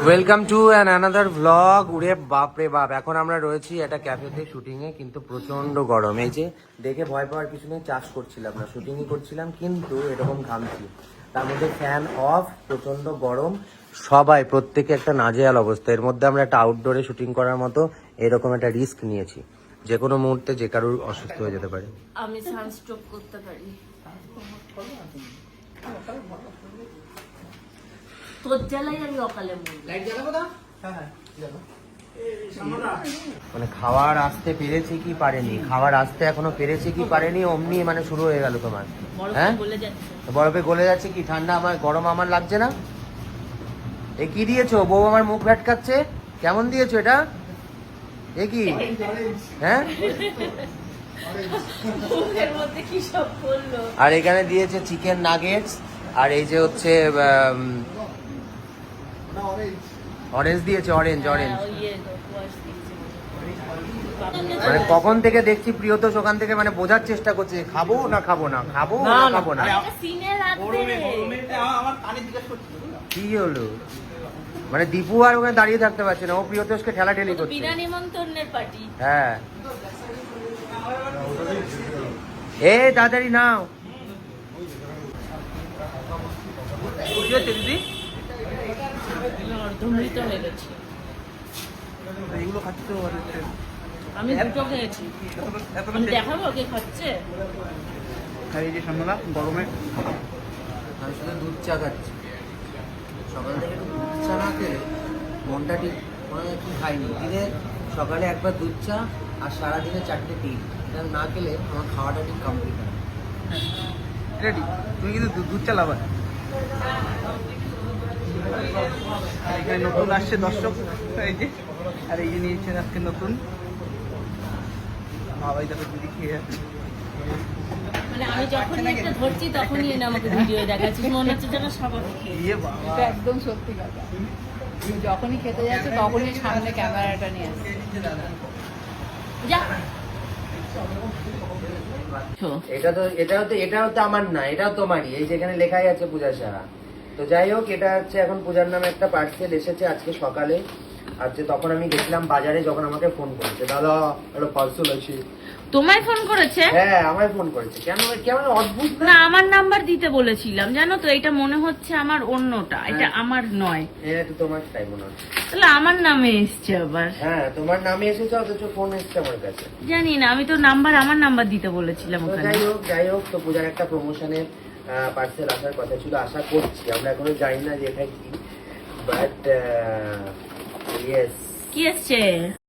Welcome to an another vlog. উড়ে বাপরে বাপ, এখন আমরা রয়েছি একটা ক্যাফেতে শুটিং এ, কিন্তু প্রচন্ড গরম। এই যে দেখে ভয় পাওয়ার কিছু নেই, চাষ করছিলাম না, শুটিংই করছিলাম, কিন্তু এরকম ঘামছি। তার মধ্যে ফ্যান অফ, প্রচন্ড গরম, সবাই প্রত্যেকে একটা নাজেহাল অবস্থা। এর মধ্যে আমরা একটা আউটডোরে শুটিং করার মতো এরকম একটা রিস্ক নিয়েছি। যে কোনো মুহূর্তে যে কারোর অসুস্থ হয়ে যেতে পারে। আমি সানস্ট্রোক করতে পারি। তোর জ্বালাই আমি অকালে মরি। মানে খাবার আসতে পেরেছে কি পারেনি, খাবার আসতে এখনো পেরেছে কি পারেনি, অমনি মানে শুরু হয়ে গেল তোমার। হ্যাঁ, বরফে গলে যাচ্ছে কি? ঠান্ডা আমার, গরম আমার লাগছে না। এ কি দিয়েছো? বউ আমার মুখ ভ্যাটকাচ্ছে, কেমন দিয়েছো এটা? এ কি? হ্যাঁ, আর এখানে দিয়েছে চিকেন নাগেটস, আর এই যে হচ্ছে অরেঞ্জ দিয়েছে, অরেঞ্জ অরেঞ্জ। মানে কখন থেকে দেখছি প্রিয়তোষ ওখান থেকে মানে বোঝার চেষ্টা করছে, খাবো না খাবো না, খাবো না খাবো না। কি হলো? মানে দীপু আর ওখানে দাঁড়িয়ে থাকতে পারছে না, ও প্রিয়তোষকে ঠেলাঠেলি করছে। বিনা নিমন্ত্রণের পার্টি। হ্যাঁ, এ তাড়াতাড়ি নাও। দিদি অর্ধমৃত হয়ে গেছে। এইগুলো খাচ্ছি তো আমি দুটো খেয়েছি, দেখাবো কে খাচ্ছে। এই যে সামনে গরমে আমি শুধু দুধ চা খাচ্ছি। সকাল থেকে একটু দুধ চা না খেলে মনটা ঠিক মনে হয় কি খাইনি। দিনে সকালে একবার দুধ চা আর সারাদিনে 4টে টি, এটা না খেলে আমার খাওয়াটা ঠিক কমপ্লিট হয়। রেডি? তুমি কিন্তু দুধ চা লাভার। এখানে নতুন আসছে দর্শক, এই যে, আর এই যে নিয়েছেন আজকে নতুন বাবাই, তাকে দিদি খেয়ে যাচ্ছে। মানে আমি যখনই একটা ধরছি তখনই এনে আমাকে ভিডিও দেখাচ্ছিস, মনে হচ্ছে যেন স্বাভাবিক। ইয়ে বাবা, এটা একদম সত্যি কথা। তুমি যখনই খেতে যাচ্ছ তখনই সামনে ক্যামেরাটা নিয়ে আসছে। যা। এটাও তো আমার না, এটাও তোমারই। এই যেখানে লেখাই আছে পূজা সাহা। তো যাই হোক, এটা হচ্ছে এখন পূজার নামে একটা পার্সেল এসেছে আজকে সকালে। আজকে তখন আমি গেছিলাম বাজারে, যখন আমাকে ফোন করেছে, দাদা একটা পার্সেল আছে। তোমায় ফোন করেছে? হ্যাঁ, আমায় ফোন করেছে। কেন কেমন অদ্ভুত না, আমার নাম্বার দিতে বলেছিলাম, জানো তো। এটা মনে হচ্ছে আমার অন্যটা, এটা আমার নয়। এটা তো তোমার টাইম মনে হচ্ছে। তাহলে আমার নামে এসছে আবার। হ্যাঁ, তোমার নামে এসেছে, অথচ ফোন এসছে আমার কাছে। জানি না, আমি তো আমার নাম্বার দিতে বলেছিলাম তো ওখানে। যাই হোক, তো পূজার একটা প্রমোশনের পার্সেল আসার কথা ছিল, আশা করছি। আমরা এখনো জানি না যে এটা কি, বাট ইয়েস। কি এসছে?